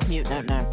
Mute that now.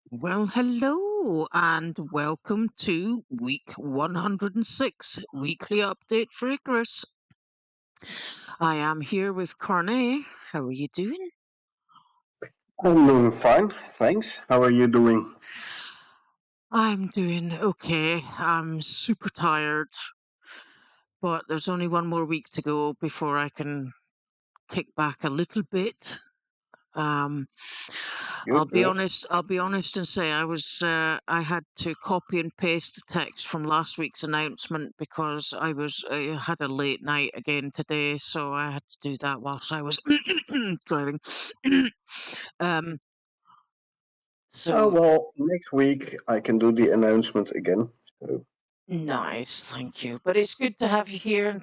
Well, hello and welcome to week 106, weekly update for Icarus. I am here with Cornet. How are you doing? I'm doing fine, thanks. How are you doing? I'm doing okay. I'm super tired, but there's only one more week to go before I can kick back a little bit. I'll be honest and say I had to copy and paste the text from last week's announcement because I had a late night again today, so I had to do that whilst I was driving. Oh, well, next week I can do the announcement again. So. Nice, thank you. But it's good to have you here and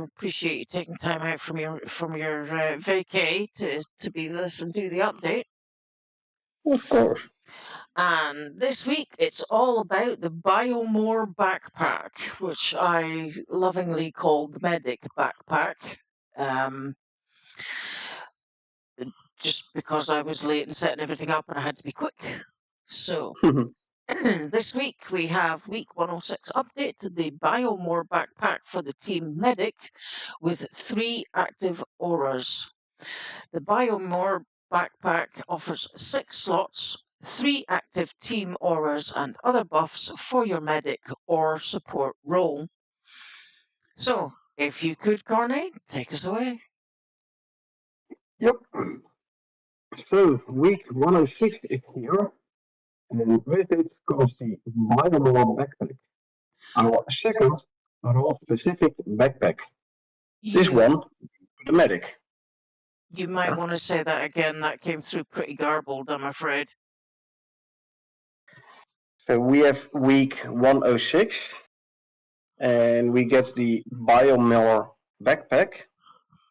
appreciate you taking time out from your vacay to be with us and do the update. Of course. And this week it's all about the Biomore backpack, which I lovingly called the Medic backpack. Just because I was late and setting everything up and I had to be quick. So this week we have week 106 update to the Biomore backpack for the team Medic with 3 active auras. The Biomore backpack offers 6 slots, 3 active team auras and other buffs for your medic or support role. So, if you could, Cornet, take us away. Yep. So, week 106 is here, and with it comes the Biomore backpack, our second role-specific backpack. This one, the medic. You might want to say that again. That came through pretty garbled, I'm afraid. So we have week 106, and we get the Biomore backpack,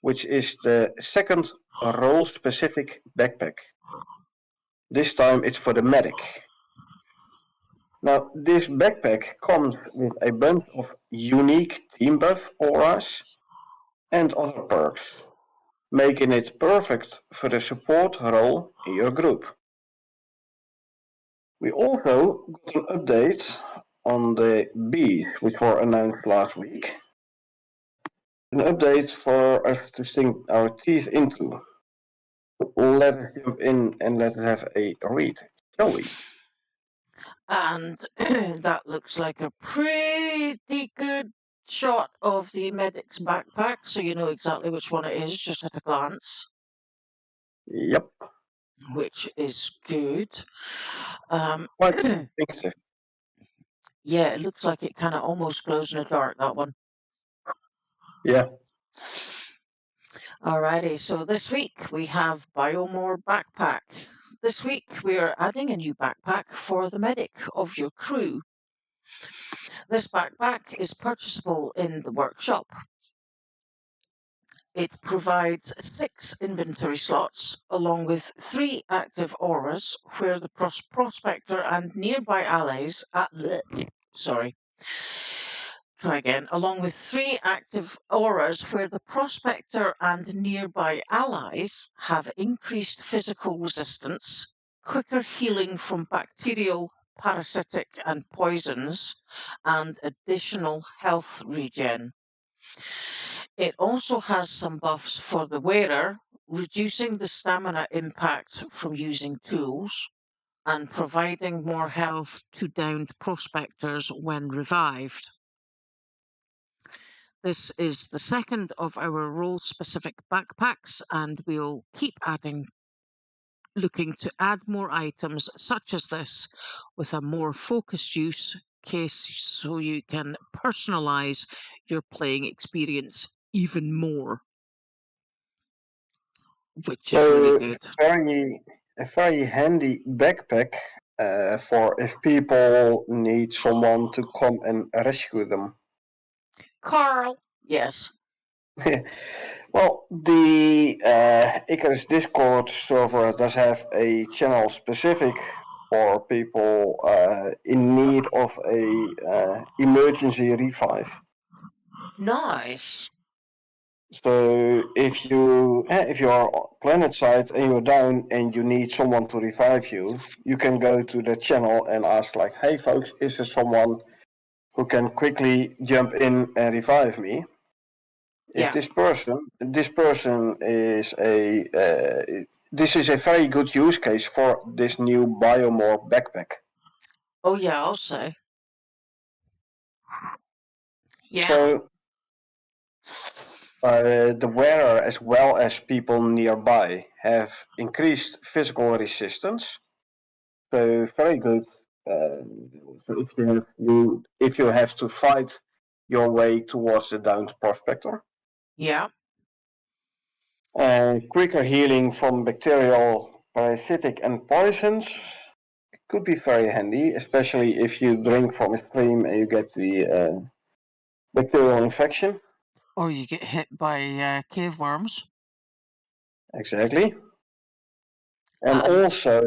which is the second role-specific backpack. This time it's for the medic. Now, this backpack comes with a bunch of unique team buff auras, and other perks, making it perfect for the support role in your group. We also got an update on the bees, which were announced last week. An update for us to sink our teeth into. Let us jump in and let us have a read, shall we? And that looks like a pretty good shot of the medic's backpack, so you know exactly which one it is just at a glance, Yep, which is good. quite distinctive. Yeah, it looks like it kind of almost glows in the dark, that one. Yeah. Alrighty, so this week we have Biomore Backpack. This week we are adding a new backpack for the medic of your crew. This backpack is purchasable in the workshop. It provides 6 inventory slots along with 3 active auras where the prospector and nearby allies sorry. Try again. Along with 3 active auras where the prospector and nearby allies have increased physical resistance, quicker healing from bacterial, parasitic, and poisons, and additional health regen. It also has some buffs for the wearer, reducing the stamina impact from using tools and providing more health to downed prospectors when revived. This is the second of our role-specific backpacks, and we'll keep looking to add more items such as this with a more focused use case so you can personalize your playing experience even more, which is really So good. a very handy backpack for if people need someone to come and rescue them. Carl, yes. Well, the Icarus Discord server does have a channel specific for people in need of a emergency revive. Nice. So if you are planet side and you're down and you need someone to revive you, you can go to the channel and ask like, "Hey folks, is there someone who can quickly jump in and revive me?" If Yeah. this person is this is a very good use case for this new Biomore backpack. Oh, yeah, I'll say. Yeah. So the wearer as well as people nearby have increased physical resistance. So very good. So if you have to fight your way towards the downed prospector, Yeah. quicker healing from bacterial, parasitic, and poisons could be very handy, especially if you drink from a stream and you get the bacterial infection. Or you get hit by cave worms. Exactly, and And also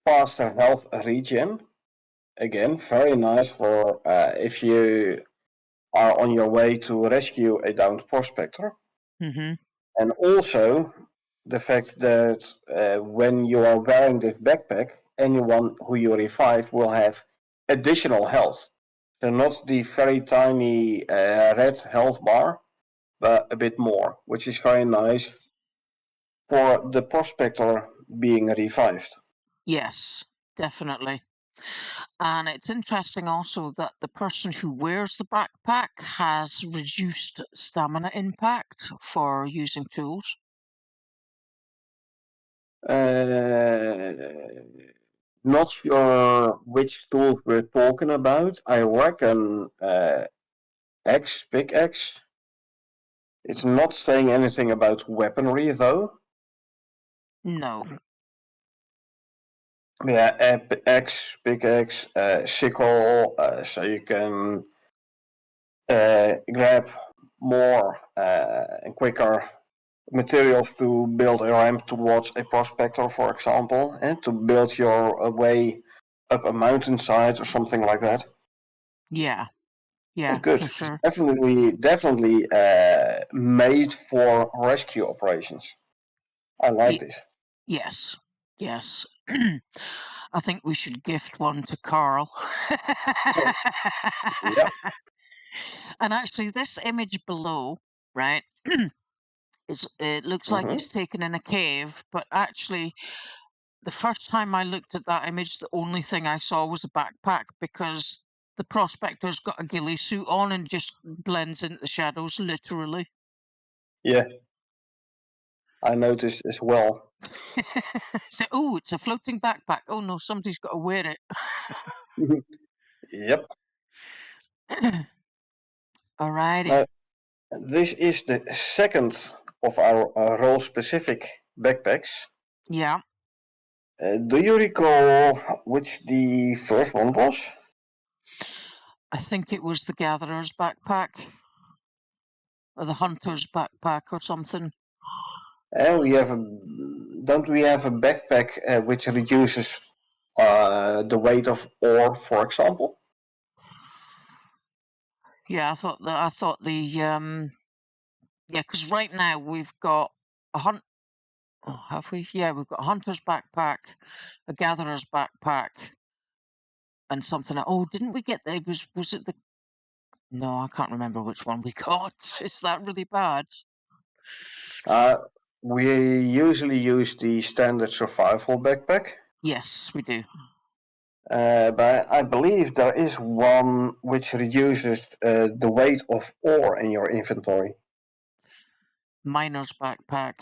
faster health regen. Again, very nice for if you are on your way to rescue a downed prospector. mm-hmm. And also the fact that when you are wearing this backpack, anyone who you revive will have additional health. So not the very tiny red health bar, but a bit more, which is very nice for the prospector being revived. Yes, definitely. And it's interesting also that the person who wears the backpack has reduced stamina impact for using tools. Uh, Not sure which tools we're talking about. I reckon X, big X. It's not saying anything about weaponry though. No. Yeah, X, big X, sickle, so you can grab more and quicker materials to build a ramp towards a prospector, for example, and to build your way up a mountainside or something like that. Yeah. Yeah, Good. for It's sure. definitely made for rescue operations. I like this. Yes, yes. I think we should gift one to Carl. Yeah. And actually, this image below, right, it looks like Hmm. it's taken in a cave, but actually, the first time I looked at that image, the only thing I saw was a backpack because the prospector's got a ghillie suit on and just blends into the shadows, literally. Yeah, I noticed as well. So, oh, it's a floating backpack. Oh no, somebody's got to wear it. Yep. Alrighty. Now, this is the second of our role-specific backpacks. Yeah, Do you recall which the first one was? I think it was the gatherer's backpack or the hunter's backpack or something. We have don't we have a backpack which reduces the weight of ore, for example? Yeah, I thought the yeah, because right now we've got a hunt. Oh, have we? Yeah, we've got a hunter's backpack, a gatherer's backpack, and something. Oh, didn't we get there? Was it the? No, I can't remember which one we got. Is that really bad? Uh, we usually use the standard survival backpack, Yes, we do. but I believe there is one which reduces the weight of ore in your inventory. Miner's backpack.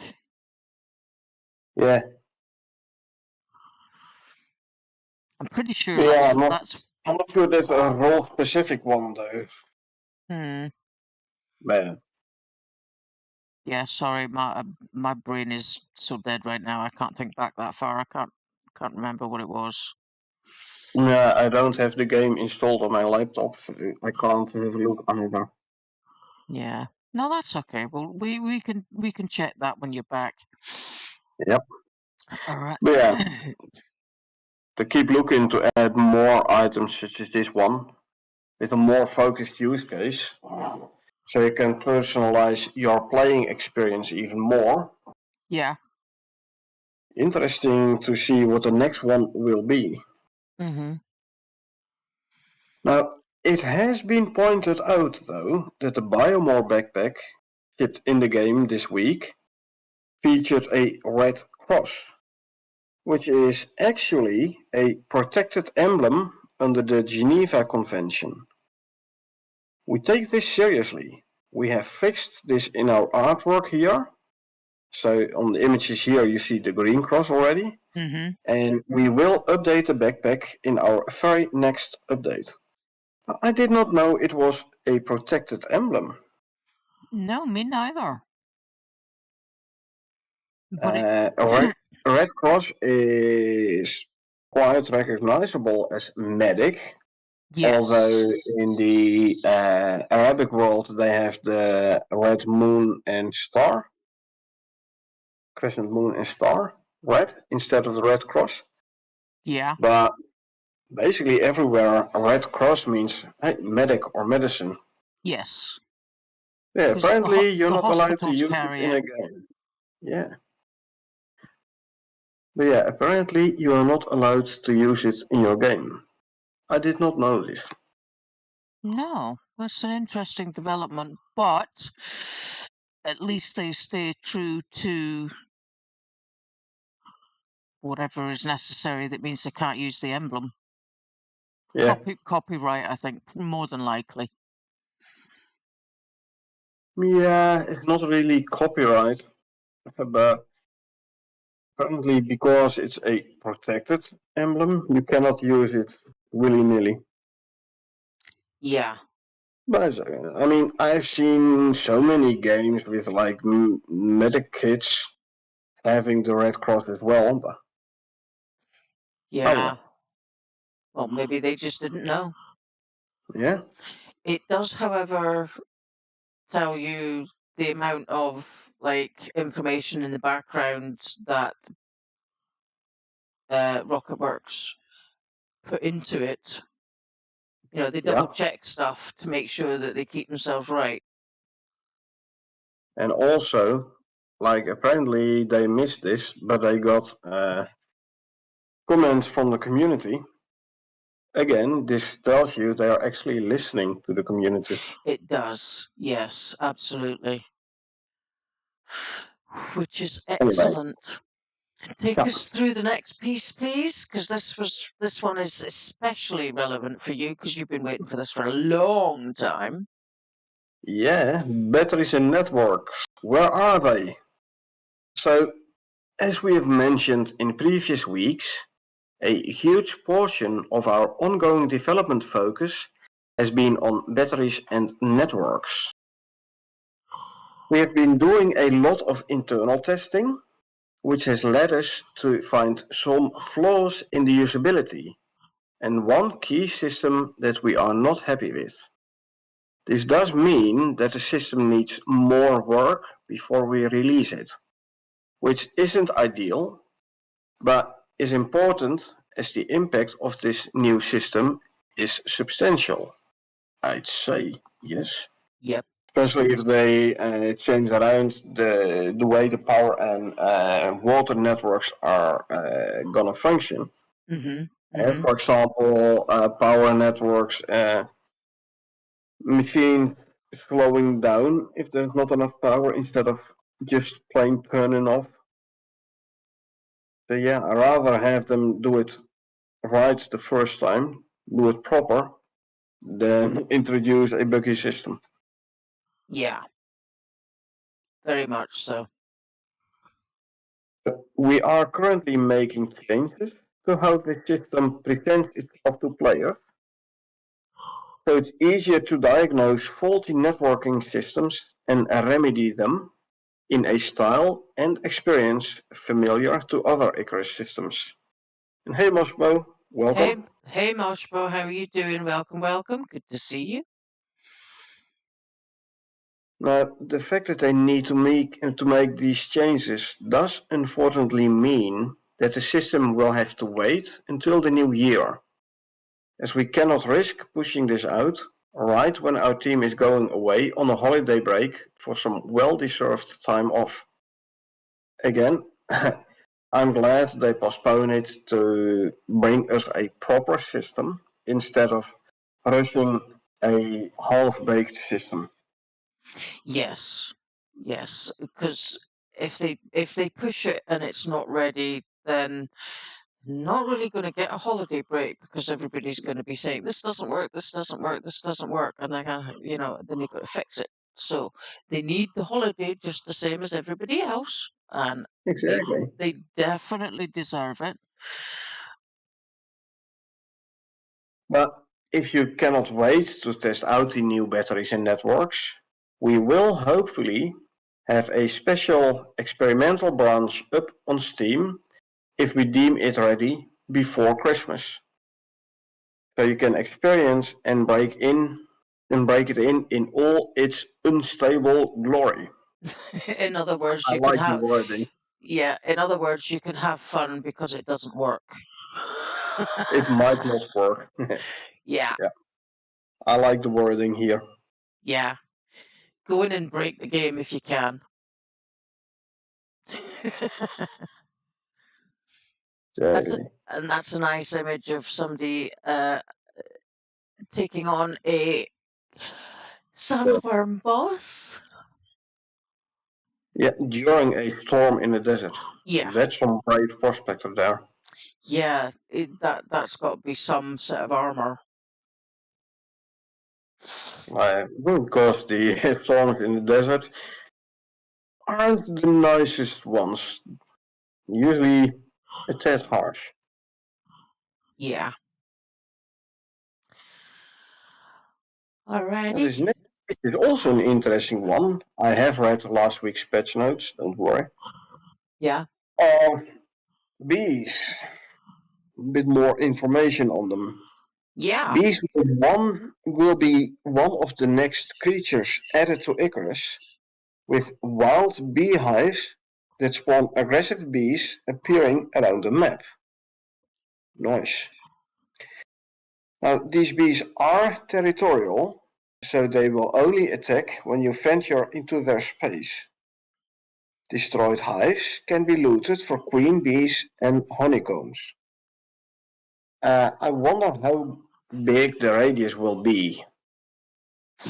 Yeah, I'm pretty sure yeah, that's. I'm not sure that's a role specific one though. Hmm. Man, Yeah, sorry, my brain is so dead right now. I can't think back that far. I can't remember what it was. yeah, I don't have the game installed on my laptop. So I can't have a look either. Yeah. No, that's okay. Well, we can check that when you're back. Yep. All right. But yeah, to keep looking to add more items such as this one with a more focused use case, so you can personalize your playing experience even more. Yeah. Interesting to see what the next one will be. Mm-hmm. Now, it has been pointed out though that the Biomore backpack shipped in the game this week featured a red cross, which is actually a protected emblem under the Geneva Convention. We take this seriously. We have fixed this in our artwork here. So on the images here you see the green cross already. Mm-hmm. And we will update the backpack in our very next update. I did not know it was a protected emblem. No, me neither. But it. A red cross is quite recognizable as medic, although Yes. in the Arabic world they have the red moon and star, crescent moon and star, right, instead of the red cross. Yeah. But basically everywhere a red cross means hey, medic or medicine. Yes. Yeah, Because apparently you're the not allowed to hospitals use it carry in it. a game. Yeah. But yeah, apparently you are not allowed to use it in your game. I did not know this. No, that's an interesting development. But at least they stay true to whatever is necessary. That means they can't use the emblem. Yeah. Copyright, I think, more than likely. Yeah, it's not really copyright, but apparently because it's a protected emblem, you cannot use it willy-nilly. Yeah. But I mean, I've seen so many games with like medic kits having the red cross as well. But I don't Yeah. know. Well, maybe they just didn't know. Yeah. It does, however, tell you the amount of like information in the background that Rocketworks put into it They double check stuff to make sure that they keep themselves right. And also, like apparently they missed this, but they got comments from the community. Again, this tells you they are actually listening to the community. It does, yes, absolutely. Which is excellent. Take us through the next piece, please, because this one is especially relevant for you because you've been waiting for this for a long time. Yeah, batteries and networks. Where are they? So, as we have mentioned in previous weeks, a huge portion of our ongoing development focus has been on batteries and networks. We have been doing a lot of internal testing, which has led us to find some flaws in the usability and one key system that we are not happy with. This does mean that the system needs more work before we release it, which isn't ideal, but is important as the impact of this new system is substantial. I'd say yes. Yep. Especially if they change around the way the power and water networks are gonna function. For example, power networks, machine slowing down if there's not enough power instead of just plain turning off. So yeah, I'd rather have them do it right the first time, do it proper, than introduce a buggy system. Yeah. Very much so. We are currently making changes to how the system presents itself to players. So it's easier to diagnose faulty networking systems and remedy them in a style and experience familiar to other Icarus systems. And hey Mosbo, welcome. Hey Moshbo, how are you doing? Welcome. Good to see you. Now, the fact that they need to make these changes does unfortunately mean that the system will have to wait until the new year, as we cannot risk pushing this out right when our team is going away on a holiday break for some well-deserved time off. Again, I'm glad they postpone it to bring us a proper system instead of rushing a half-baked system. Yes, because if they push it and it's not ready, then not really going to get a holiday break because everybody's going to be saying this doesn't work, this doesn't work, this doesn't work, and they're gonna, then they've got to fix it. So they need the holiday just the same as everybody else, and Exactly. they definitely deserve it. But if you cannot wait to test out the new batteries and networks, we will hopefully have a special experimental branch up on Steam if we deem it ready before Christmas. So you can experience and break it in all its unstable glory. In other words, I you can like the have wording. in other words, you can have fun because it doesn't work. It might not work. Yeah. Yeah. I like the wording here. Yeah. Go in and break the game if you can. That's a nice image of somebody taking on a sandworm boss. Yeah, during a storm in the desert. Yeah. That's some brave prospector there. Yeah, that's got to be some set of armor. Because the storms in the desert aren't the nicest ones. Usually a tad harsh. Yeah. Alrighty. This next is also an interesting one. I have read last week's patch notes, don't worry. Yeah. Bees. A bit more information on them. Yeah. Bees will be one of the next creatures added to Icarus, with wild beehives that spawn aggressive bees appearing around the map. Nice. Now, these bees are territorial, so they will only attack when you venture into their space. Destroyed hives can be looted for queen bees and honeycombs. I wonder how big the radius will be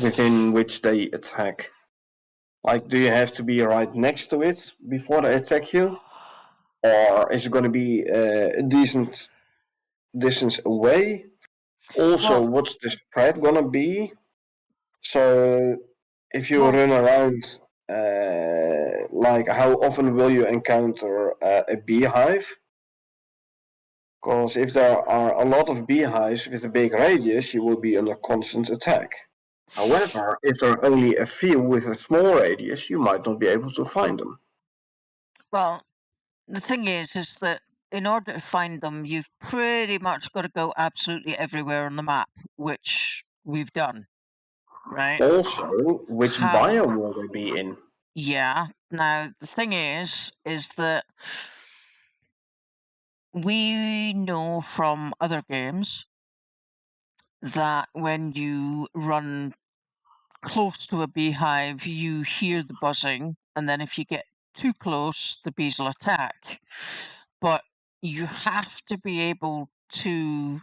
within which they attack. Like, do you have to be right next to it before they attack you? Or is it going to be a decent distance away? Also, Well, what's the spread going to be? So, if you well, run around, like, how often will you encounter a beehive? Because if there are a lot of beehives with a big radius, you will be under constant attack. However, if there are only a few with a small radius, you might not be able to find them. well, the thing is that in order to find them, you've pretty much got to go absolutely everywhere on the map, which we've done, right? Also, which How? biome will they be in? Yeah. Now the thing is that we know from other games that when you run close to a beehive, you hear the buzzing, and then if you get too close, the bees will attack. But you have to be able to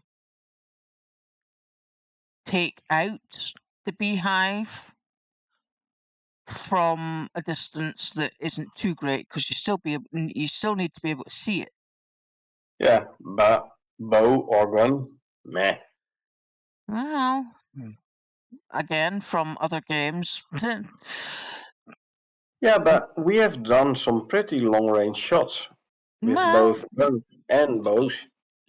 take out the beehive from a distance that isn't too great because you still need to be able to see it. Yeah, but bow or gun, meh. Well, again, from other games. Yeah, but we have done some pretty long range shots with Well, both guns and bows,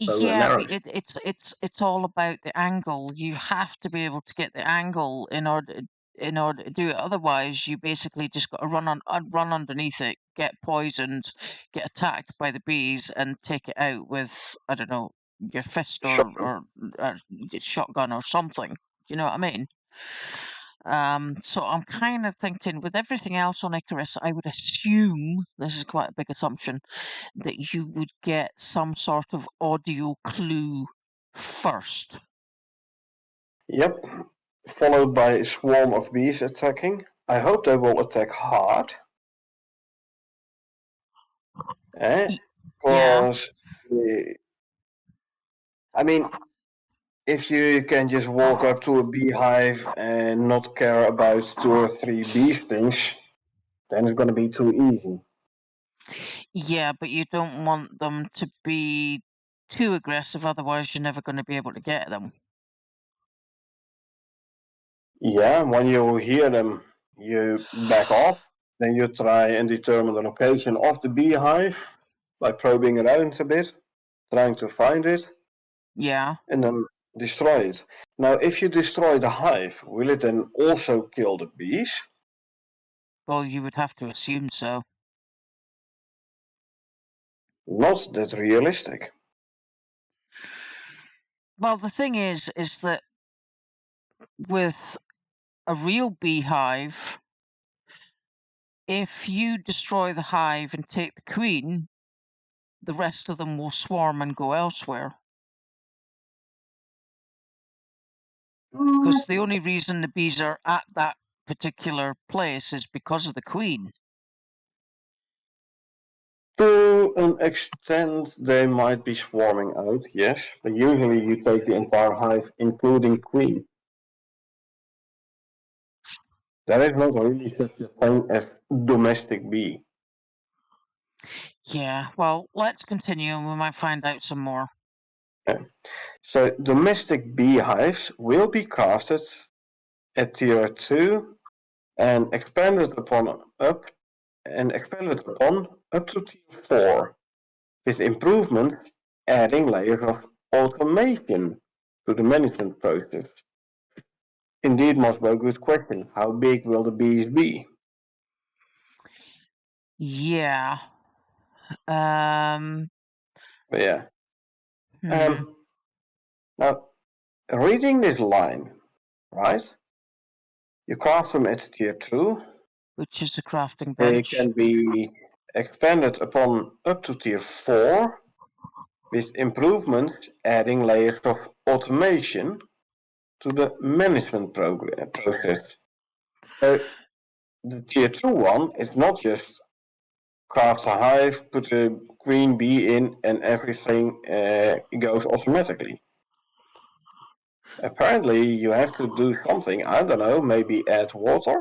bow and yeah, but arrows. it's all about the angle. You have to be able to get the angle in order to do it. Otherwise, you basically just got to run underneath it, get poisoned, get attacked by the bees, and take it out with, I don't know, your fist Shotgun. or shotgun or something. Do you know what I mean? So I'm kind of thinking, with everything else on Icarus, I would assume, this is quite a big assumption, that you would get some sort of audio clue first. Yep, followed by a swarm of bees attacking. I hope they will attack hard. Yeah, Because, I mean, if you can just walk up to a beehive and not care about two or three bee stings, then it's going to be too easy. yeah, but you don't want them to be too aggressive, otherwise you're never going to be able to get them. Yeah, when you hear them, you back off. Then you try and determine the location of the beehive by probing around a bit, trying to find it, Yeah, and then destroy it. Now, if you destroy the hive, will it then also kill the bees? well, you would have to assume so. Not that realistic. Well, the thing is that with a real beehive, if you destroy the hive and take the queen, the rest of them will swarm and go elsewhere. Because the only reason the bees are at that particular place is because of the queen. To an extent, they might be swarming out, yes, but usually you take the entire hive, including queen. There is not really such a thing as domestic bee. Yeah, well, let's continue and we might find out some more. So domestic beehives will be crafted at tier 2 and expanded upon up to tier 4, with improvement adding layers of automation to the management process. Indeed, Mosbo, good question. How big will the bees be? Yeah. Yeah. Hmm. Now, reading this line, right? You craft them at tier 2. Which is a crafting They bench. can be expanded upon up to tier 4 with improvements adding layers of automation to the management process. So the tier 2 one is not just craft a hive, put a queen bee in, and everything goes automatically. Apparently, you have to do something. I don't know. Maybe add water.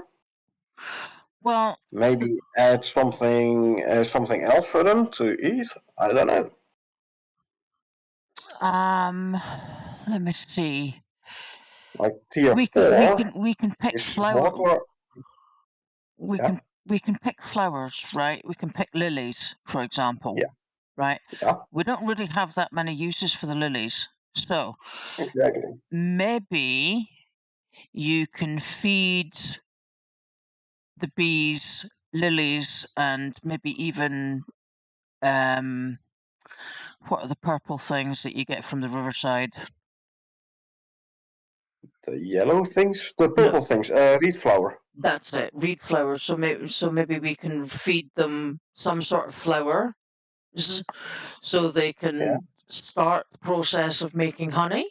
Well, Maybe add something else for them to eat. I don't know. let me see. Like tier We 4 can pick is flower. water. We Yeah, can pick flowers, right? We can pick lilies, for example, yeah, right? yeah, We don't really have that many uses for the lilies, so exactly. maybe you can feed the bees lilies and maybe even what are the purple things that you get from the riverside? The yellow things, the No, purple things, reed flower. that's it. Reed flowers. So maybe we can feed them some sort of flower, so they Yeah, can start the process of making honey.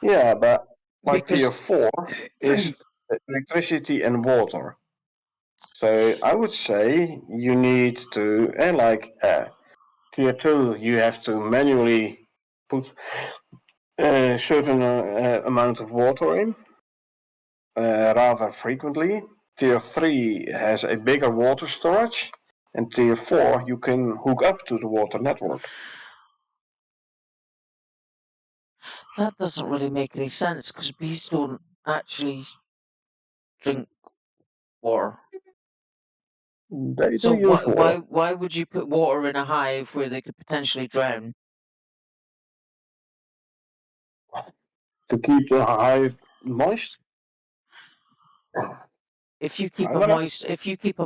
yeah, but like tier Because 4 is electricity and water. So I would say you need to, and like tier 2, you have to manually put a certain amount of water in rather frequently. Tier 3 has a bigger water storage, and tier 4 you can hook up to the water network. that doesn't really make any sense because bees don't actually drink water. They So do use water why would you put water in a hive where they could potentially drown? to keep the hive moist. If you I keep a don't know.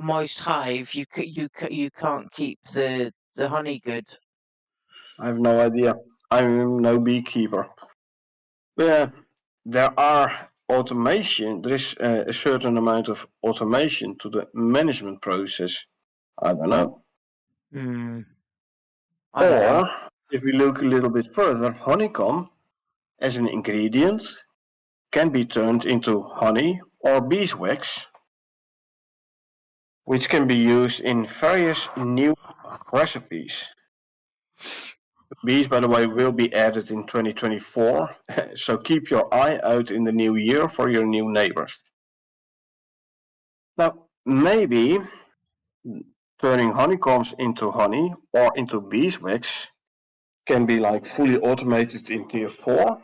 moist hive, you can't keep the honey good. I have no idea. I'm no beekeeper. Yeah, there are automation. There is a certain amount of automation to the management process. I don't know. Hmm. I don't know. Or if we look a little bit further, honeycomb as an ingredient can be turned into honey or beeswax, which can be used in various new recipes. Bees, by the way, will be added in 2024, so keep your eye out in the new year for your new neighbors. Now, maybe turning honeycombs into honey or into beeswax can be like fully automated in tier 4,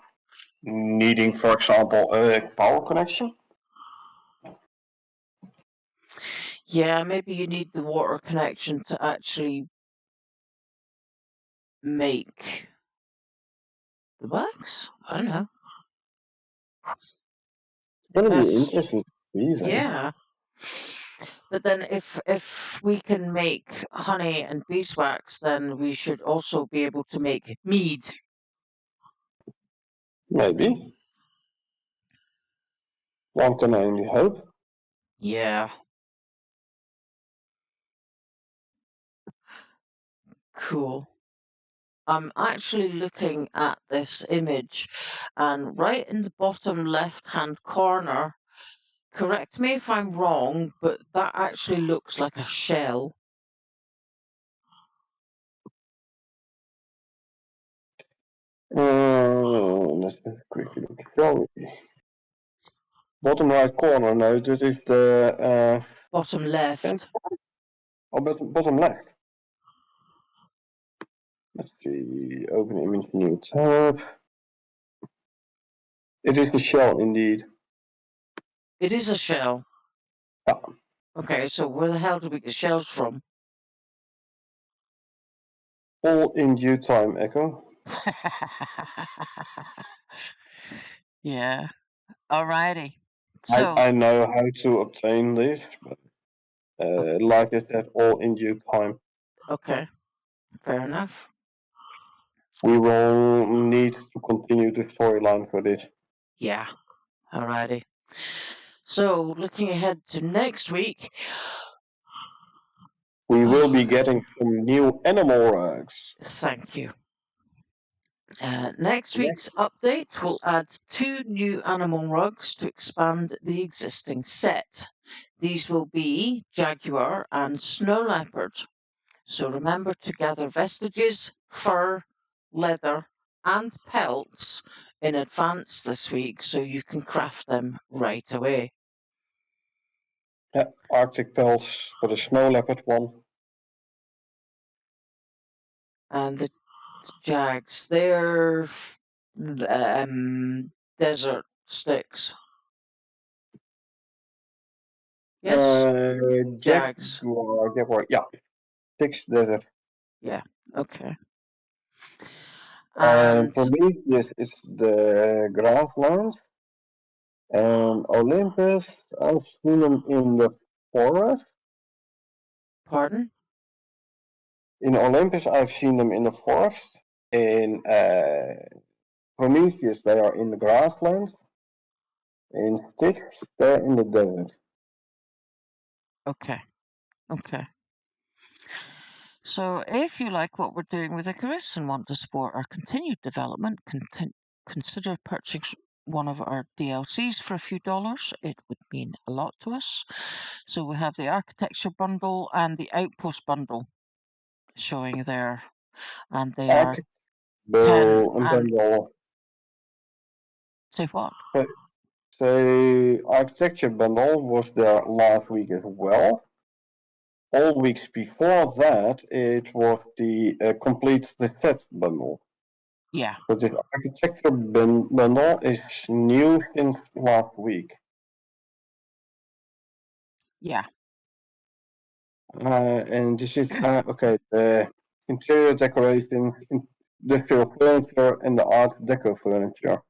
needing, for example, a power connection. Yeah, maybe you need the water connection to actually make the wax. I don't know. It's gonna be That's interesting to see, eh? yeah. But then if we can make honey and beeswax, then we should also be able to make mead. Maybe. One can only hope. Yeah, cool. I'm actually looking at this image, and right in the bottom left-hand corner, correct me if I'm wrong, but that actually looks like a shell. Let's have a quick look. Shall we? Bottom right corner, no, this is the Bottom left. bottom left. Let's see, open image new tab. It is the shell indeed. It is a shell. Yeah. Okay, so where the hell do we get shells from? All in due time, Echo. Yeah. Alrighty. I, So, I know how to obtain this, but like I said, all in due time. okay, fair enough. We will need to continue the storyline for this. Yeah. Alrighty. So, looking ahead to next week, We will be getting some new animal rugs. Thank you. Next week's update will add 2 new animal rugs to expand the existing set. These will be jaguar and snow leopard. So remember to gather vestiges, fur, leather, and pelts in advance this week so you can craft them right away. Yeah, Arctic pelts for the snow leopard one. And the jags, they're desert styx. Yes, jags. Jaguar, yeah. Styx desert. Yeah, okay. And And Prometheus is the grasslands. And Olympus, I've seen them in the forest. pardon? In Olympus, I've seen them in the forest. In Prometheus, they are in the grasslands. In Styx, they're in the desert. Okay, okay. So if you like what we're doing with Icarus and want to support our continued development, consider purchasing one of our DLCs for a few dollars. It would mean a lot to us. So we have the architecture bundle and the outpost bundle showing there, and they are 10 and Bundle. say what? So architecture bundle was there last week as well. All weeks before that, it was the complete the set bundle. Yeah. But this architecture bundle is new since last week. Yeah. And this is okay. The interior decorations, industrial furniture, and the art deco furniture.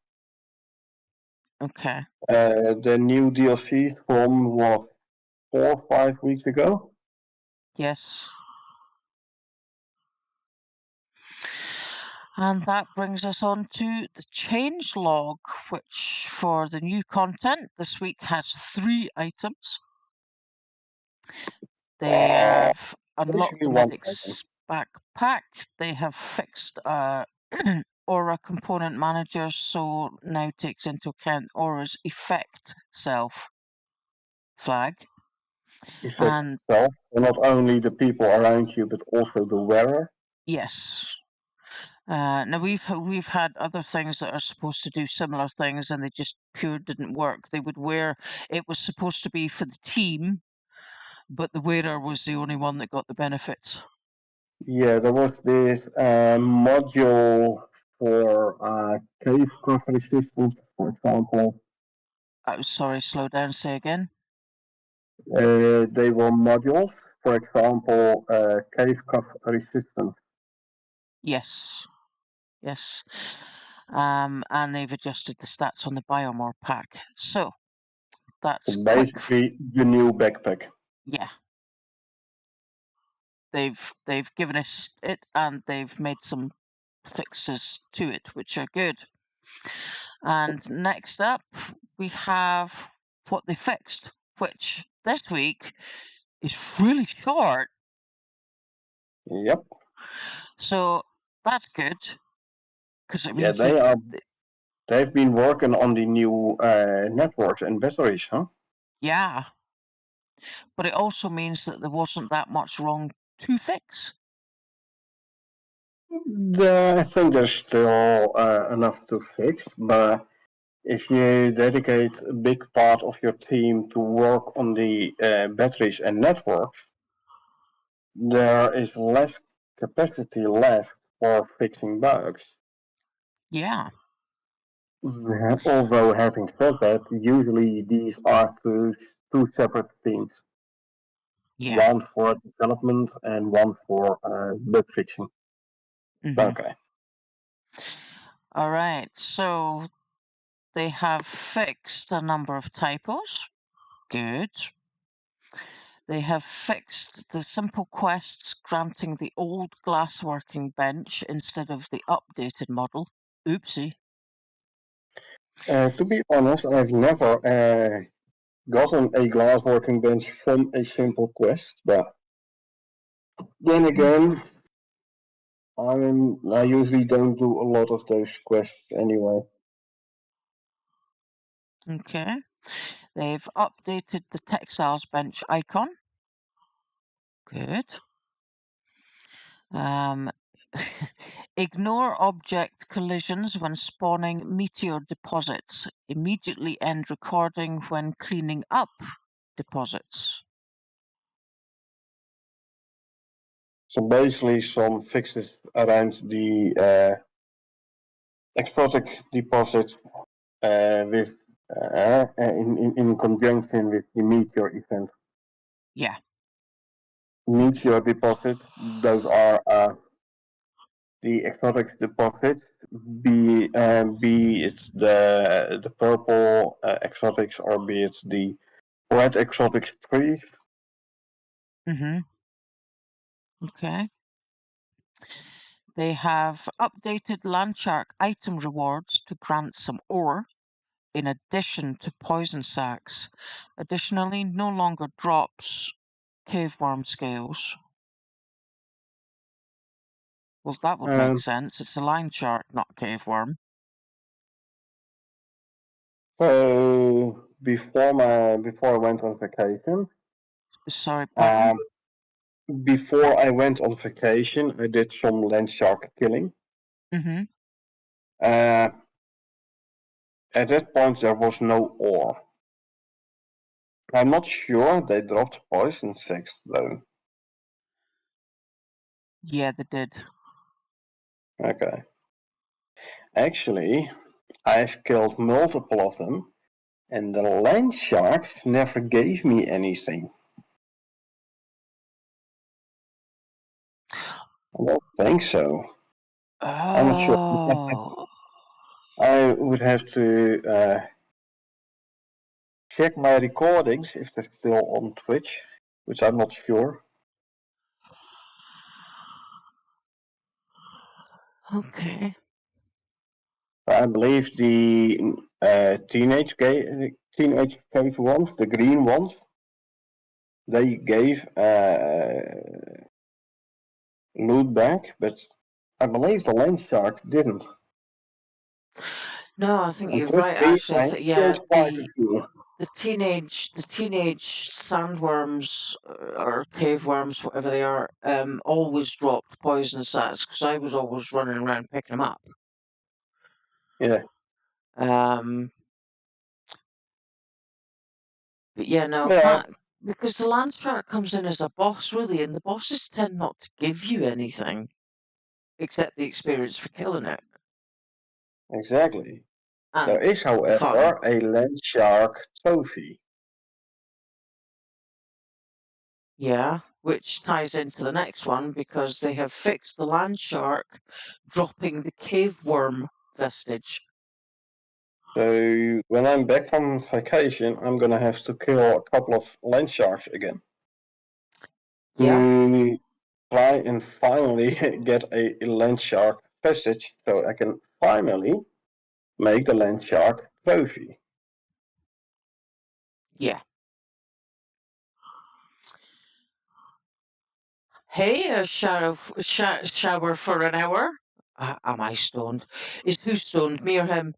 Okay. The new DLC from what 4 or 5 weeks ago. Yes. And that brings us on to the change log, which for the new content this week has 3 items. They have unlocked Basically the one medic's backpack. They have fixed Aura component manager, so now takes into account Aura's effect self flag. effect And itself, not only the people around you, but also the wearer. yes. Now we've had other things that are supposed to do similar things, and they just pure didn't work. They would wear. It was supposed to be for the team, but the wearer was the only one that got the benefits. Yeah, there was this module for cave cover systems, for example. Sorry, slow down. Say again. They were modules, for example, cave cover resistance. Yes, yes. And they've adjusted the stats on the biomore pack. So that's So quick. basically, the new backpack. Yeah. They've given us it, and they've made some fixes to it, which are good. And next up, we have what they fixed, which this week is really short. Yep. So that's good because it Yeah, means they are. They've been working on the new networks and batteries, huh? yeah. But it also means that there wasn't that much wrong to fix. I think there's still enough to fix, but if you dedicate a big part of your team to work on the batteries and networks, there is less capacity left for fixing bugs. Yeah. Although having said that, usually these are two separate teams. Yeah. One for development and one for bug fixing. Okay. All right. So they have fixed a number of typos. Good. They have fixed the simple quests granting the old glass working bench instead of the updated model. Oopsie. To be honest, I've never gotten a glass working bench from a simple quest, but Then again, I usually don't do a lot of those quests anyway. Okay. They've updated the textiles bench icon. Good. Ignore object collisions when spawning meteor deposits. Immediately end recording when cleaning up deposits. So basically, some fixes around the exotic deposits with in conjunction with the meteor event. Yeah. Meteor deposits, those are the exotic deposits. Be it the purple exotics or be it the red exotics trees. Mm-hmm. Okay. They have updated Landshark item rewards to grant some ore in addition to poison sacks. Additionally, no longer drops cave worm scales. Well, that would make sense. It's a line shark, not cave worm. So before I went on vacation, Sorry, pardon? before I went on vacation, I did some land shark killing. Mm-hmm. At that point, there was no ore. I'm not sure they dropped poison sacks though. Yeah, they did. Okay. Actually, I've killed multiple of them, and the land sharks never gave me anything. I don't think so. I'm not sure. Oh. I would have to check my recordings if they're still on Twitch, which I'm not sure. Okay. I believe the teenage cave ones, the green ones, they gave loot back, but I believe the land shark didn't. No, I think And you're trust right. me, Actually, I yeah, killed quite a few. the teenage sandworms or cave worms, whatever they are, always dropped poison sacks because I was always running around picking them up. Yeah. Um, but yeah, no, Yeah, because the land shark comes in as a boss, really, and the bosses tend not to give you anything except the experience for killing it exactly. There and is, the fun. however, a land shark trophy. Yeah, which ties into the next one because they have fixed the land shark dropping the cave worm vestige. So when I'm back from vacation, I'm gonna have to kill a couple of land sharks again Yeah, to try and finally get a land shark vestige, so I can finally make the land shark trophy. yeah. Hey, a shower for an hour. Am I stoned? Is who stoned, me or him?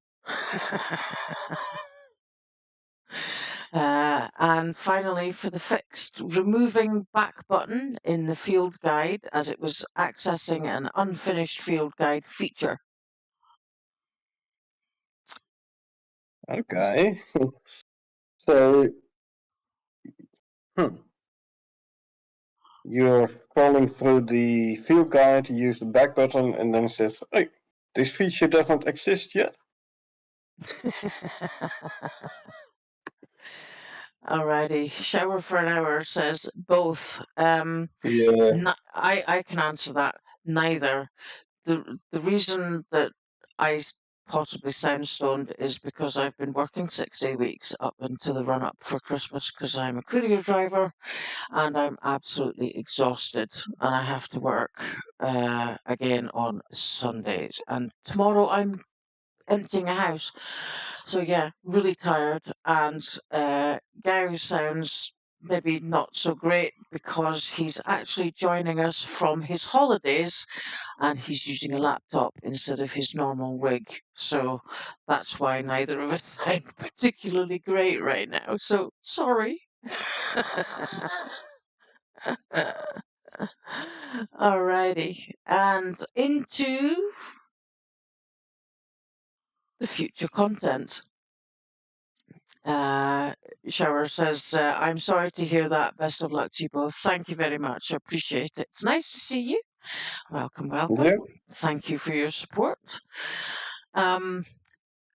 And finally, for the fixed, removing back button in the field guide as it was accessing an unfinished field guide feature. Okay. So, you're scrolling through the field guide, you use the back button, and then it says, hey, this feature doesn't exist yet. Alrighty, shower for an hour says both. Yeah, I can answer that. Neither. The reason that I possibly sound stoned is because I've been working 6 day weeks up into the run up for Christmas because I'm a courier driver and I'm absolutely exhausted and I have to work again on Sundays and tomorrow I'm emptying a house. So yeah, really tired and Gary sounds maybe not so great because he's actually joining us from his holidays and he's using a laptop instead of his normal rig. So that's why neither of us sound particularly great right now. So sorry. Alrighty. And into the future content. Shower says, I'm sorry to hear that. Best of luck to you both. Thank you very much. I appreciate it. It's nice to see you. Welcome, welcome. Yeah. Thank you for your support. Um,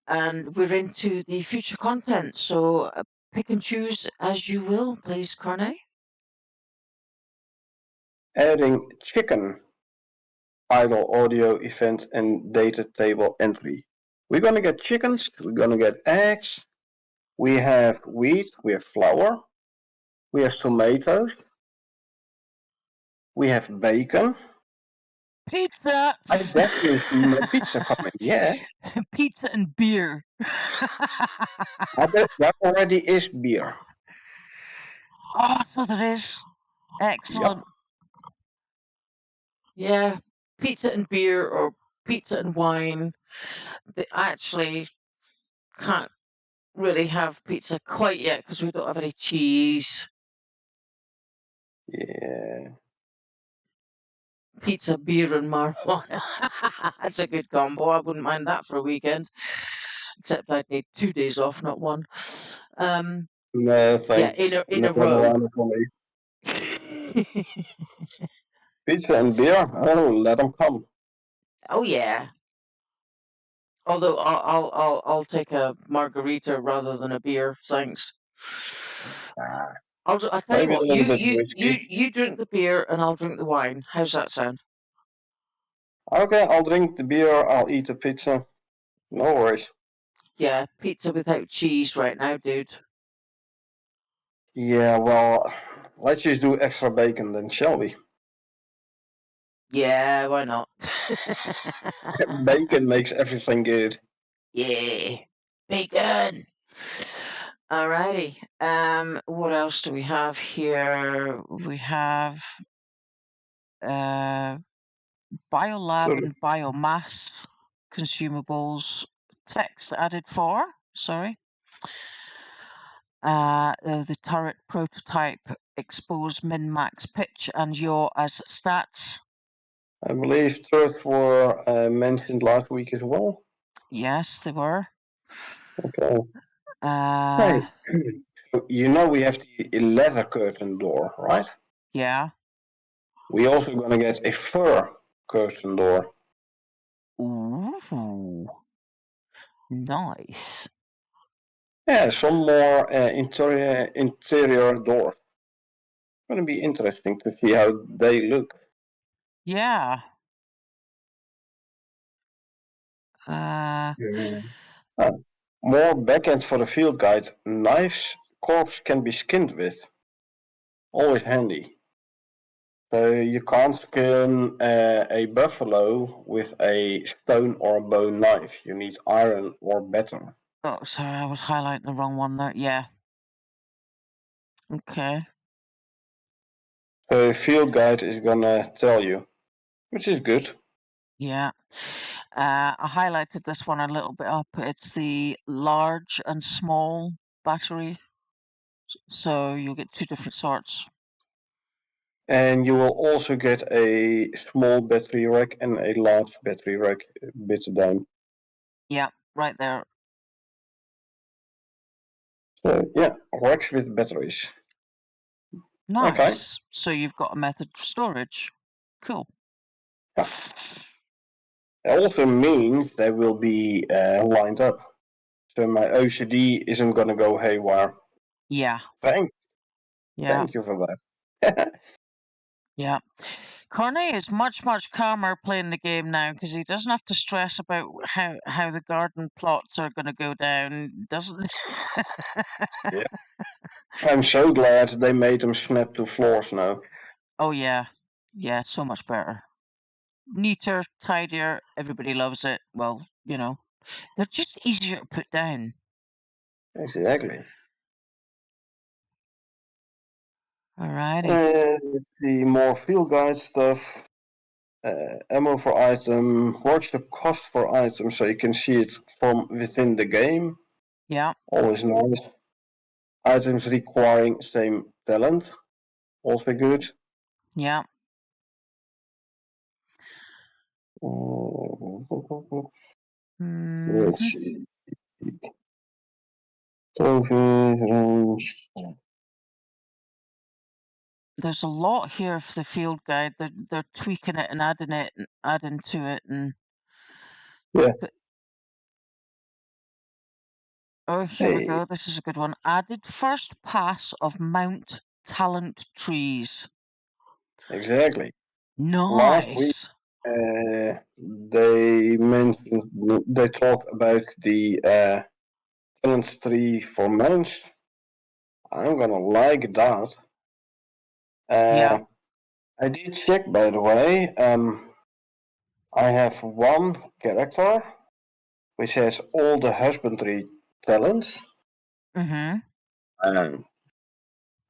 and we're into the future content. So pick and choose as you will, please, Carne. Adding chicken, idle audio event, and data table entry. We're gonna get chickens. We're gonna get eggs. We have wheat. We have flour. We have tomatoes. We have bacon. Pizza! I definitely see my pizza coming. Yeah. Pizza and beer. That already is beer. Oh, so there is. Excellent. Yep. Yeah, pizza and beer or pizza and wine. They actually can't really have pizza quite yet because we don't have any cheese. Yeah. Pizza, beer, and marijuana. That's a good combo. I wouldn't mind that for a weekend. Except I'd need 2 days off, not one. No, Yeah, thanks. in No a row. marijuana for me. Pizza and beer. Oh, let them come. Oh yeah. Although I'll take a margarita rather than a beer, thanks. Ah, I'll tell you maybe a what. little bit whiskey. You drink the beer and I'll drink the wine. How's that sound? Okay, I'll drink the beer. I'll eat the pizza. No worries. Yeah, pizza without cheese right now, dude. Yeah, well, let's just do extra bacon then, shall we? Yeah, why not? Bacon makes everything good. Yeah, bacon. Alrighty. What else do we have here? We have uh, biolab So, and biomass consumables text added for. Sorry. The turret prototype expose min max pitch and yaw as stats. I believe turrets were mentioned last week as well. Yes, they were. Okay. Uh, Hey, so you know we have the leather curtain door, right? yeah. We also gonna get a fur curtain door. Ooh, nice. Yeah, some more interior doors. Gonna be interesting to see how they look. Yeah. Yeah. Oh, more backend for the field guide. Knives corpse can be skinned with. Always handy. So you can't skin a buffalo with a stone or a bone knife. You need iron or better. Oh, sorry, I was highlighting the wrong one there. Yeah. Okay. So field guide is gonna tell you, which is good. Yeah. I highlighted this one a little bit up. It's the large and small battery. So you'll get two different sorts. And you will also get a small battery rack and a large battery rack bit down. Yeah, right there. So yeah, racks with batteries. Okay. Nice. So you've got a method for storage. Cool. Yeah. It also means they will be lined up. So my OCD isn't gonna go haywire. Yeah. Thank Yeah. thank you for that. Yeah. Cornet is much, much calmer playing the game now because he doesn't have to stress about how the garden plots are going to go down. Doesn't. Yeah. I'm so glad they made them snap to floors now. Oh yeah, yeah, so much better. Neater, tidier. Everybody loves it. Well, they're just easier to put down. Exactly. Alrighty. Let's see, more field guide stuff. Ammo for item, workshop cost for item, so you can see it from within the game. Yeah. Always nice. Items requiring same talent, also good. Yeah. Let's Mhm. see. Trophies, There's a lot here for the field guide. They're tweaking it and adding to it, and yeah. oh, here we go. This is a good one. Added first pass of Mount Talent trees. Exactly. Last week, Nice. they talked about the talent tree for mounts. I'm gonna like that. Yeah. I did check, by the way. I have one character which has all the husbandry talents. Mm-hmm.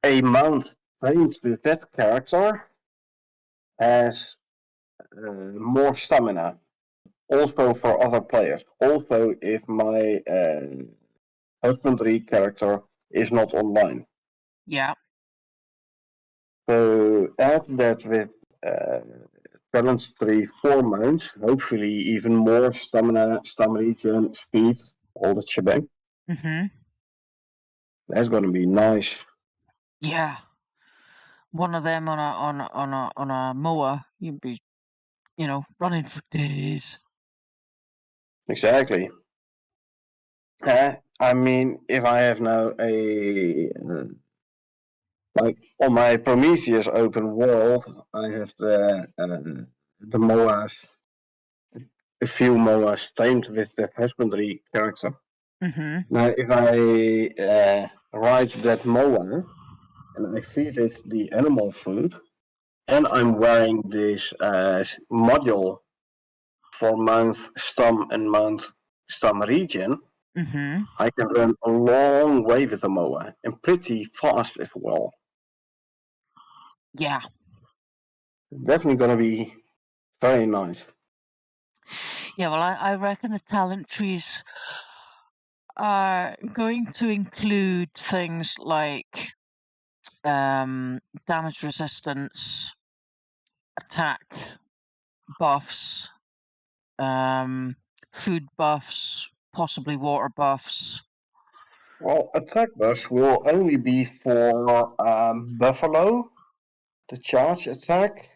A mount trained with that character has more stamina. Also for other players. Also, if my husbandry character is not online. Yeah. So add that with talents tree 4 mounts, hopefully even more stamina, regen, speed, all the shebang. Mm-hmm. That's gonna be nice. Yeah. One of them on a mower, you'd be, running for days. Exactly. I mean, if I have now like on my Prometheus open world, I have the MOAs, a few MOAs tamed with the husbandry character. Mm-hmm. Now, if I ride that MOA and I feed it the animal food, and I'm wearing this module for month stam and month stam regen, Mm-hmm. I can run a long way with the mower and pretty fast as well. Yeah. Definitely gonna be very nice. Yeah, well, I reckon the talent trees are going to include things like damage resistance, attack buffs, food buffs, possibly water buffs. Well, attack buffs will only be for Buffalo, the charge attack.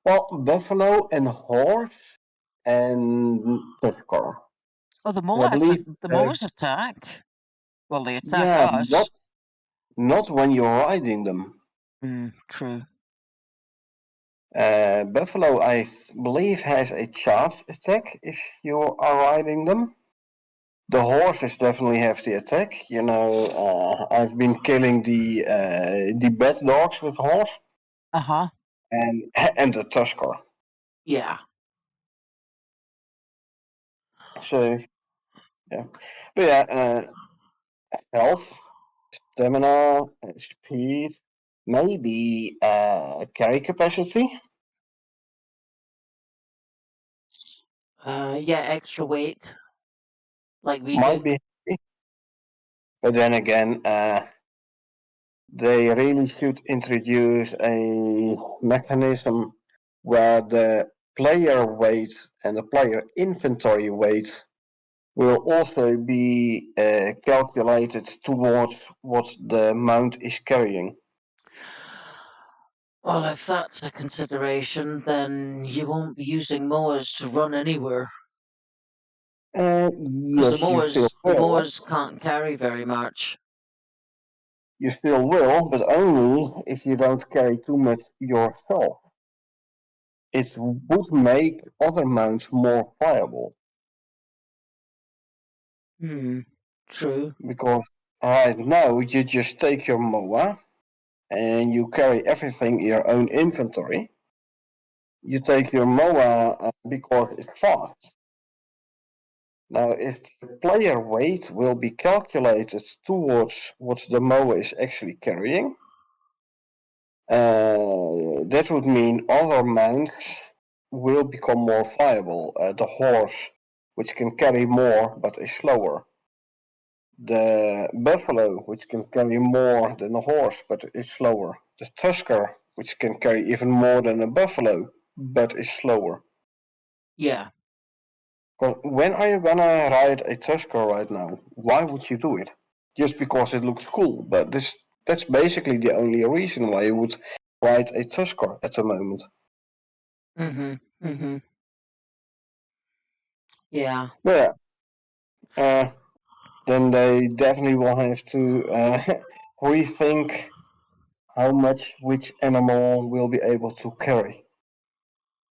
Well, Buffalo and Horse and Tuskar. Oh, And I believe, the mowers attack. Well, they attack yeah, us. not when you're riding them. True. Buffalo, I believe, has a charge attack if you are riding them. The horses definitely have the attack. I've been killing the bad dogs with horse Uh-huh. and the tusker. Yeah. So yeah, but yeah, health, stamina, speed, maybe carry capacity. Yeah, extra weight, like we do. Might be, but then again, they really should introduce a mechanism where the player weight and the player inventory weight will also be calculated towards what the mount is carrying. Well, if that's a consideration, then you won't be using mowers to run anywhere. Because Yes, you still the will. mowers can't carry very much. You still will, but only if you don't carry too much yourself. It would make other mounts more viable. True. Because right now you just take your mower and you carry everything in your own inventory. You take your mower because it's fast. Now, if the player weight will be calculated towards what the mower is actually carrying, That would mean other mounts will become more viable. The horse, which can carry more but is slower. The buffalo, which can carry more than a horse but is slower. The tusker, which can carry even more than a buffalo but is slower. Yeah. When are you gonna ride a tusker right now? Why would you do it? Just because it looks cool, but that's basically the only reason why you would ride a tusker at the moment. Yeah. Yeah. Then they definitely will have to rethink how much which animal will be able to carry.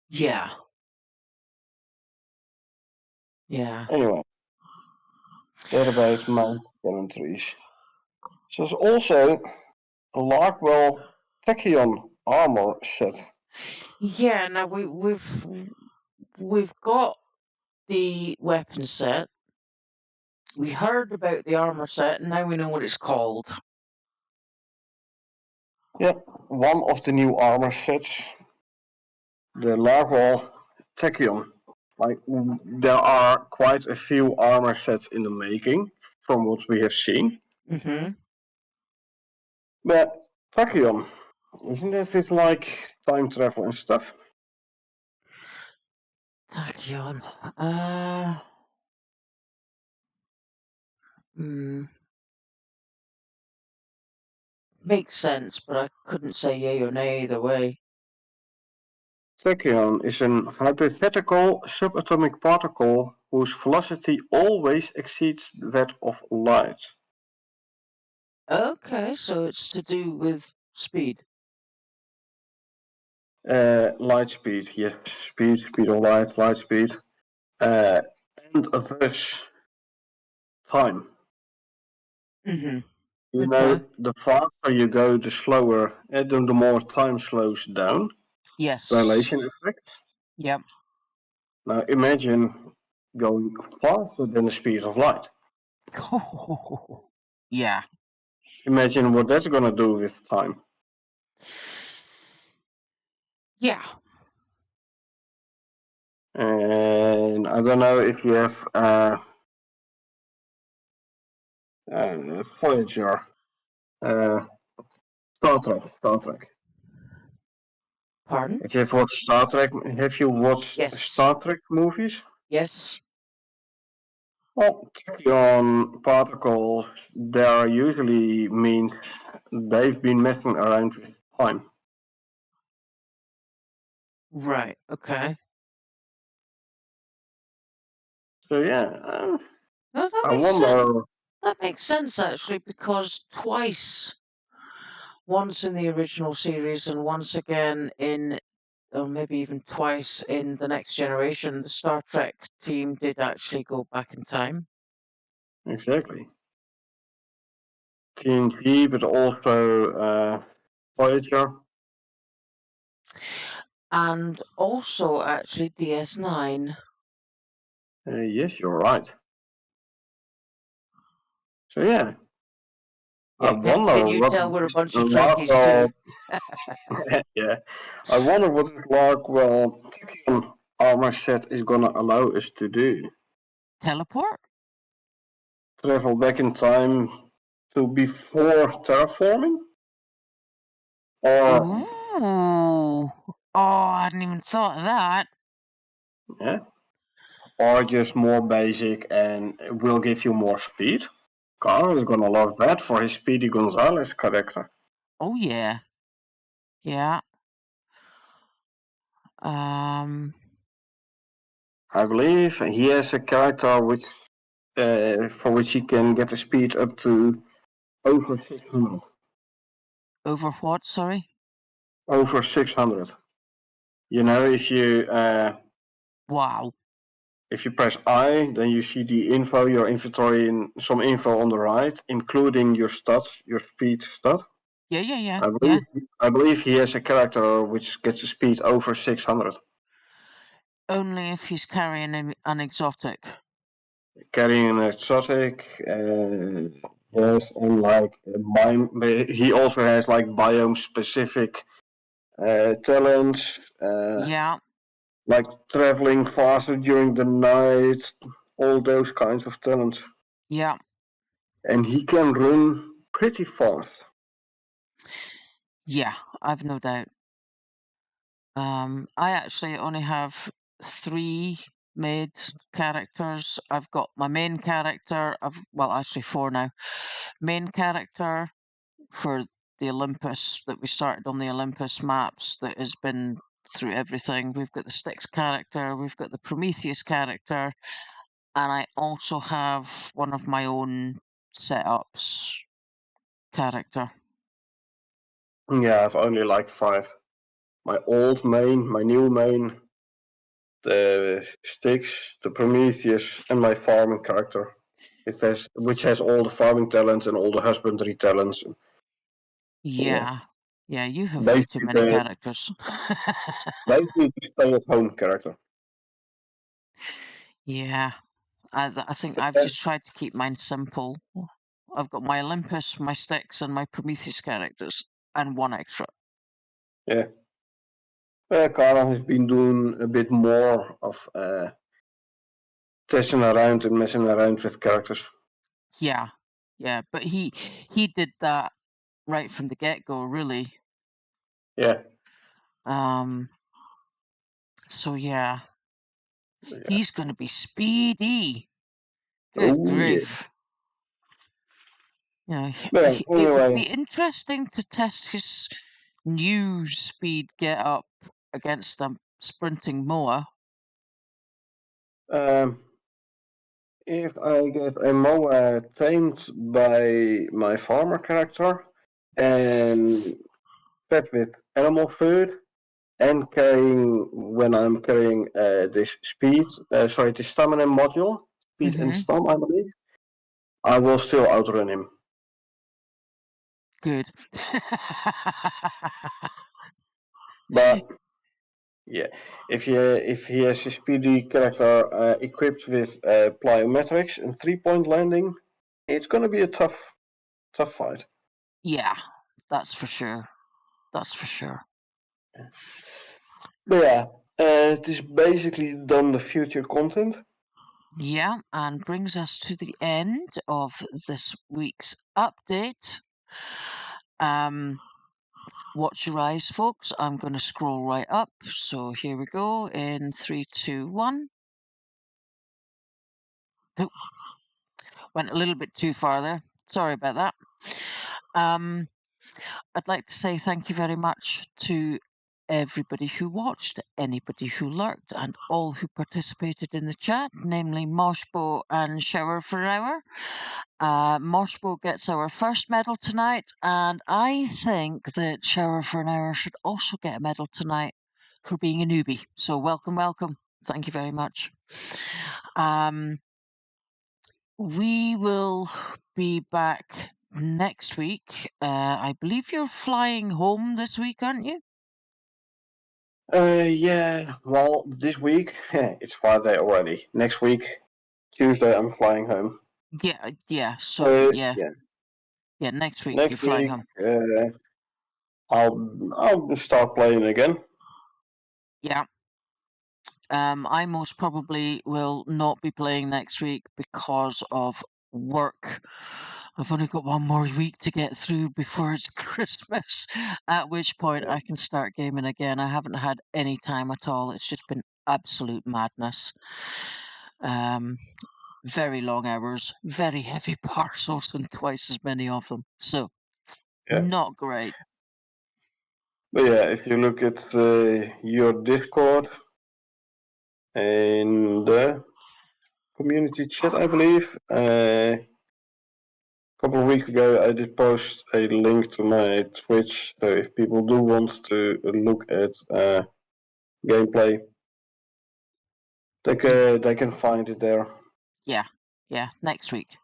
Yeah. Yeah. Anyway, that about mount trees. So there's also a Larkwell Tachyon armor set. Yeah, now we've got the weapon set. We heard about the armor set, and now we know what it's called. Yeah, one of the new armor sets, the Larkwell Tachyon. Like, there are quite a few armor sets in the making, from what we have seen. Mm-hmm. But Tachyon, isn't that with like time travel and stuff? Tachyon. Makes sense, but I couldn't say yay or nay either way. Tachyon is an hypothetical subatomic particle whose velocity always exceeds that of light. Okay, so it's to do with speed. Light speed, yes. Speed of light speed. And thus time. Mm-hmm. You Okay. know, the faster you go, the slower, and then the more time slows down. Yes. Dilation effect. Yep. Now imagine going faster than the speed of light. Yeah. Imagine what that's gonna do with time. Yeah. And I don't know if you have Voyager, Star Trek. Pardon? If you have watched Star Trek, have you watched Yes. Star Trek movies? Yes. Well, tachyon particles, there usually means they've been messing around with time. Right. Okay. So yeah, Well, that I makes sense. wonder. That makes sense actually, because twice, once in the original series and once again in, or maybe even twice in the Next Generation, the Star Trek team did actually go back in time. Exactly. TNG, but also Voyager. And also actually DS9. Yes, you're right. So yeah, I Yeah, wonder can you what tell we're a bunch of Trekkies Larkwell. too? Yeah, I wonder what Larkwell tachyon armor set is gonna allow us to do. Teleport? Travel back in time to before terraforming, or Ooh. Oh, I hadn't even thought of that. yeah, or just more basic and it will give you more speed. Carl is gonna love that for his Speedy Gonzalez character. Oh yeah. Yeah. I believe he has a character which for which he can get the speed up to over 600. Over what, sorry? Over 600. You know, Wow. if you press I, then you see the info, your inventory, and some info on the right, including your stats, your speed stat. Yeah. I believe he has a character which gets a speed over 600. Only if he's carrying an exotic. Carrying an exotic, Yes, and like he also has like biome specific talents, Yeah, like traveling faster during the night, all those kinds of talents. yeah, And he can run pretty fast. yeah, I've no doubt. I actually only have 3 made characters. I've got my main character. Well, actually 4 now. Main character for the Olympus that we started on the Olympus maps that has been through everything. We've got the Styx character, we've got the Prometheus character, and I also have one of my own setups character. Yeah, I've only like 5. My old main, my new main, the Styx, the Prometheus, and my farming character. Which has all the farming talents and all the husbandry talents. Yeah, Yeah, you have way too basically many the characters. basically the stay-at-home character. Yeah, I think I've Uh, just tried to keep mine simple. I've got my Olympus, my Styx, and my Prometheus characters, and 1 extra. yeah, Kara has been doing a bit more of testing around and messing around with characters. Yeah, yeah, but he did that right from the get-go, really. Yeah, Um, so yeah, yeah. he's going to be speedy. Good Oh yeah. grief. Yeah, Yeah. it would be Anyway, interesting to test his new speed get-up against a sprinting Moa. um, if I get a Moa tamed by my farmer character and fed with animal food and carrying when I'm carrying this the stamina module, speed and Mm-hmm. stam, I believe, I will still outrun him. Good. But yeah, if he has a speedy character equipped with plyometrics and 3-point landing, it's gonna be a tough fight. Yeah, that's for sure. That's for sure. But yeah, it is basically done the future content. Yeah, and brings us to the end of this week's update. Watch your eyes, folks. I'm going to scroll right up. So here we go in 3, 2, 1. Oh, went a little bit too far there. Sorry about that. I'd like to say thank you very much to everybody who watched, anybody who lurked, and all who participated in the chat, namely Moshbo and Shower for an Hour. Moshbo gets our first medal tonight, and I think that Shower for an Hour should also get a medal tonight for being a newbie. So welcome, welcome. Thank you very much. We will be back next week. I believe you're flying home this week, aren't you? Yeah. Well, this week it's Friday already. Next week, Tuesday, I'm flying home. Yeah. So yeah, Yeah. yeah. Next week you're Next flying week, home. I'll start playing again. Yeah. I most probably will not be playing next week because of work. I've only got 1 more week to get through before it's Christmas, at which point Yeah. I can start gaming again. I haven't had any time at all. It's just been absolute madness. Um, very long hours, very heavy parcels, and twice as many of them. So, Yeah. not great. But yeah, if you look at your Discord in the community chat, I believe, a couple of weeks ago, I did post a link to my Twitch. So if people do want to look at gameplay, they can find it there. Yeah, yeah, next week.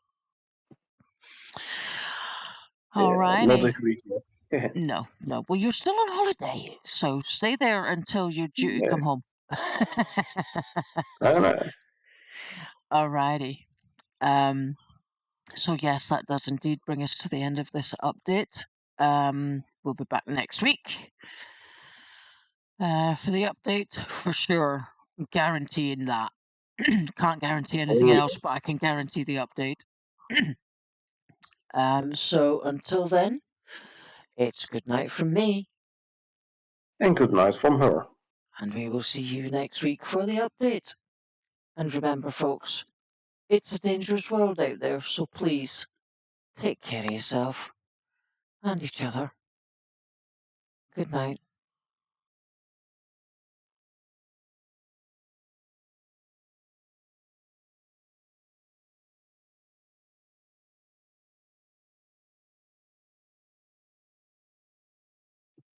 Yeah, not Alrighty. this week. Yeah. No, no. Well, you're still on holiday, so stay there until you're due to Yeah. come home. I don't know. Alrighty. Um, So yes, that does indeed bring us to the end of this update. We'll be back next week for the update for sure. Guaranteeing that. Can't guarantee anything Oh, else, but I can guarantee the update. So until then, it's good night from me, and good night from her. and we will see you next week for the update. And remember, folks, it's a dangerous world out there, so please take care of yourself and each other. Good night.